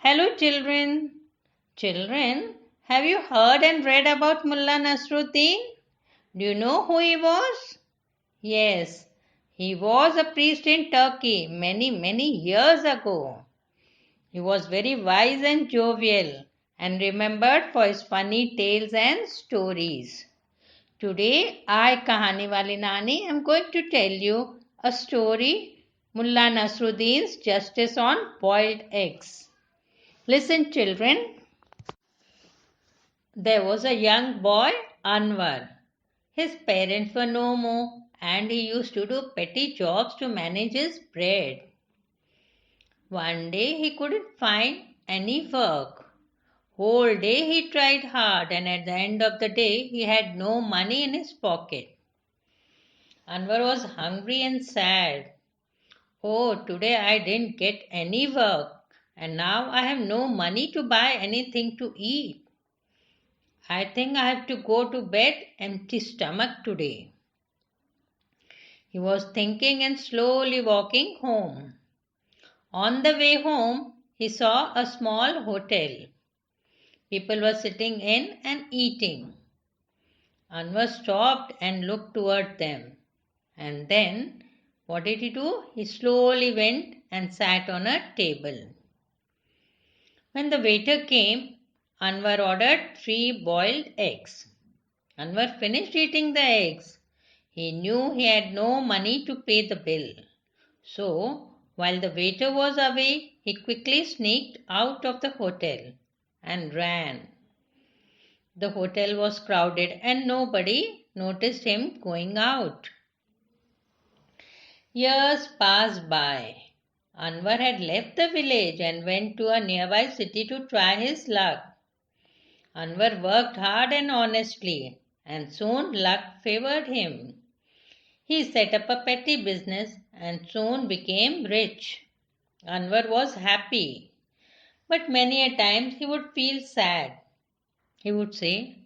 Hello, children. Children, have you heard and read about Mullah Nasruddin? Do you know who he was? Yes, he was a priest in Turkey many years ago. He was very wise and jovial and remembered for his funny tales and stories. Today, I, Kahani Wali Nani, am going to tell you a story, Mullah Nasruddin's Justice on Boiled Eggs. Listen, children. There was a young boy, Anwar. His parents were no more, and he used to do petty jobs to manage his bread. One day he couldn't find any work. Whole day he tried hard, and at the end of the day he had no money in his pocket. Anwar was hungry and sad. Oh, today I didn't get any work, and now I have no money to buy anything to eat. I think I have to go to bed empty stomach today. He was thinking and slowly walking home. On the way home, he saw a small hotel. People were sitting in and eating. Anwar stopped and looked toward them. And then, what did he do? He slowly went and sat on a table. When the waiter came, Anwar ordered 3 boiled eggs. Anwar finished eating the eggs. He knew he had no money to pay the bill. So, while the waiter was away, he quickly sneaked out of the hotel and ran. The hotel was crowded and nobody noticed him going out. Years passed by. Anwar had left the village and went to a nearby city to try his luck. Anwar worked hard and honestly, and soon luck favored him. He set up a petty business and soon became rich. Anwar was happy, but many a times he would feel sad. He would say,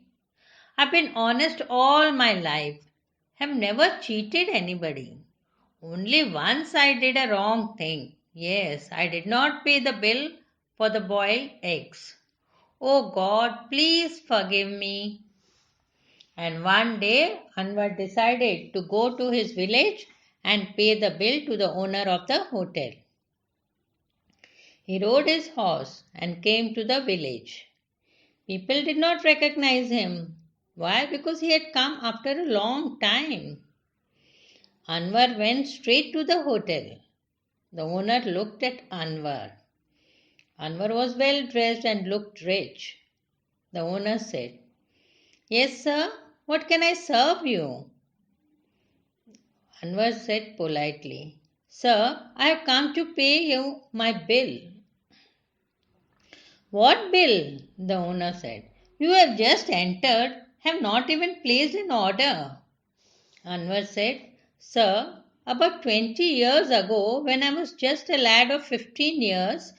I've been honest all my life, have never cheated anybody. Only once I did a wrong thing. Yes, I did not pay the bill for the boiled eggs. Oh God, please forgive me. And one day Anwar decided to go to his village and pay the bill to the owner of the hotel. He rode his horse and came to the village. People did not recognize him. Why? Because he had come after a long time. Anwar went straight to the hotel. The owner looked at Anwar. Anwar was well dressed and looked rich. The owner said, Yes, sir, what can I serve you? Anwar said politely, Sir, I have come to pay you my bill. What bill? The owner said. You have just entered, have not even placed an order. Anwar said, Sir, about 20 years ago, when I was just a lad of 15 years,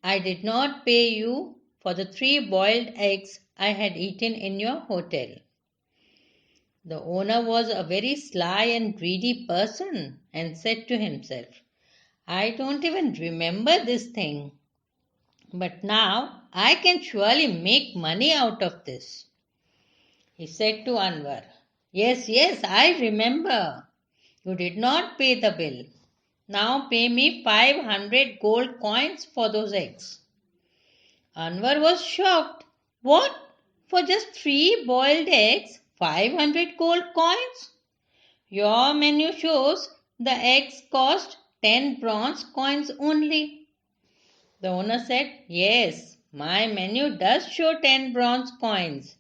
I did not pay you for the 3 boiled eggs I had eaten in your hotel. The owner was a very sly and greedy person and said to himself, I don't even remember this thing. But now I can surely make money out of this. He said to Anwar, Yes, I remember. You did not pay the bill. Now pay me 500 gold coins for those eggs. Anwar was shocked. What? For just 3 boiled eggs, 500 gold coins? Your menu shows the eggs cost 10 bronze coins only. The owner said, Yes, my menu does show 10 bronze coins.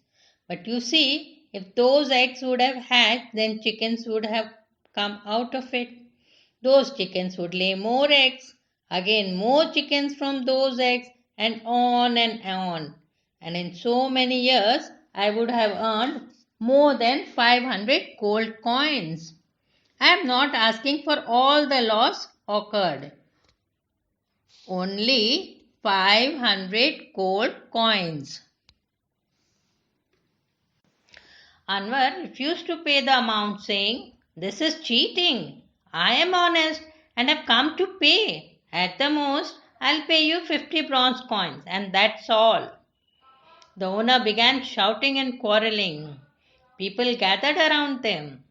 But you see, if those eggs would have hatched, then chickens would have come out of it. Those chickens would lay more eggs, again more chickens from those eggs, and on and on. And in so many years, I would have earned more than 500 gold coins. I am not asking for all the loss occurred. Only 500 gold coins. Anwar refused to pay the amount, saying, This is cheating. I am honest and have come to pay. At the most, I'll pay you 50 bronze coins, and that's all. The owner began shouting and quarreling. People gathered around them.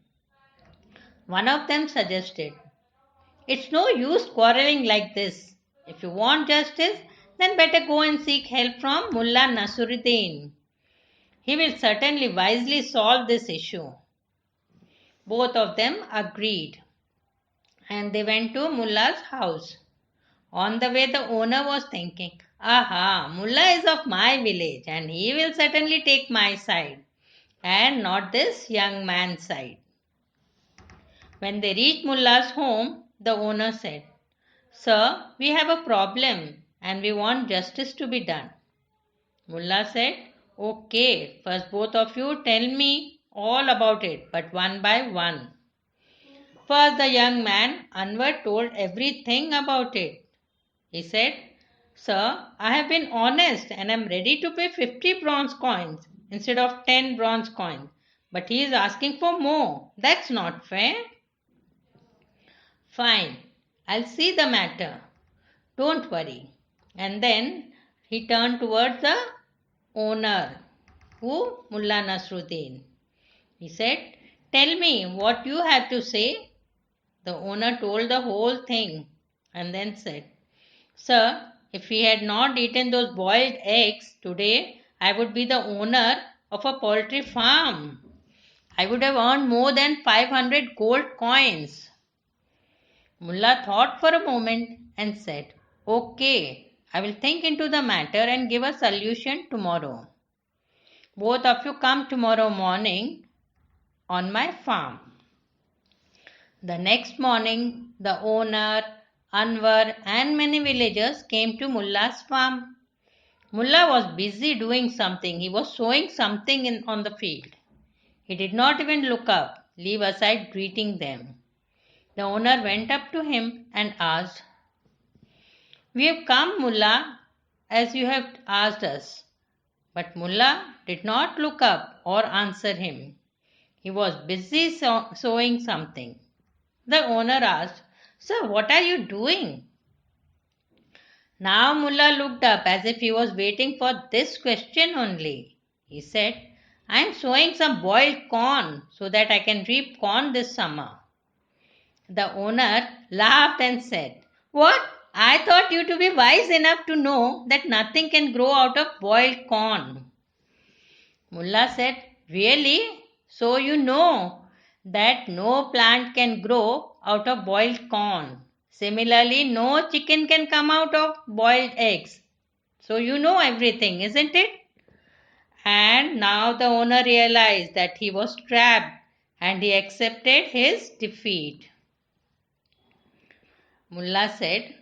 One of them suggested, "It's no use quarreling like this. If you want justice, then better go and seek help from Mullah Nasruddin. He will certainly wisely solve this issue." Both of them agreed, and they went to Mullah's house. On the way, the owner was thinking, "Aha, Mullah is of my village, and he will certainly take my side, and not this young man's side." When they reached Mullah's home, the owner said, "Sir, we have a problem, and we want justice to be done." Mullah said, "Okay, first both of you tell me all about it, but one by one." First, the young man, Anwar, told everything about it. He said, "Sir, I have been honest and am ready to pay 50 bronze coins instead of 10 bronze coins. But he is asking for more. That's not fair." "Fine, I'll see the matter. Don't worry." And then he turned towards the owner, Mullah Nasruddin. He said, "Tell me what you have to say." The owner told the whole thing and then said, "Sir, if he had not eaten those boiled eggs today, I would be the owner of a poultry farm. I would have earned more than 500 gold coins." Mullah thought for a moment and said, "Okay, I will think into the matter and give a solution tomorrow. Both of you come tomorrow morning on my farm." The next morning, the owner, Anwar, and many villagers came to Mullah's farm. Mullah was busy doing something. He was sowing something on the field. He did not even look up, leave aside greeting them. The owner went up to him and asked, "We have come, Mullah, as you have asked us." But Mullah did not look up or answer him. He was busy sowing something. The owner asked, "Sir, what are you doing?" Now Mullah looked up as if he was waiting for this question only. He said, "I am sowing some boiled corn so that I can reap corn this summer." The owner laughed and said, "What? I thought you to be wise enough to know that nothing can grow out of boiled corn." Mullah said, "Really? So you know that no plant can grow out of boiled corn. Similarly, no chicken can come out of boiled eggs. So you know everything, isn't it?" And now the owner realized that he was trapped and he accepted his defeat. Mullah said,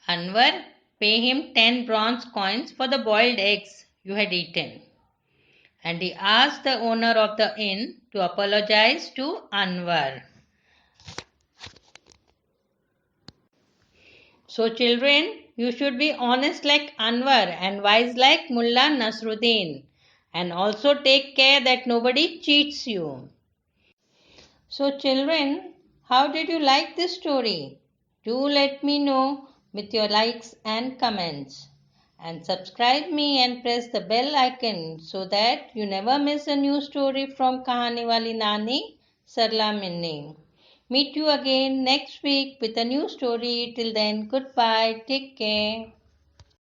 "Anwar, pay him 10 bronze coins for the boiled eggs you had eaten." And he asked the owner of the inn to apologize to Anwar. So children, you should be honest like Anwar and wise like Mullah Nasruddin, and also take care that nobody cheats you. So children, how did you like this story? Do let me know with your likes and comments. And subscribe me and press the bell icon so that you never miss a new story from Kahani Wali Nani Sarla Minni. Meet you again next week with a new story. Till then, goodbye. Take care.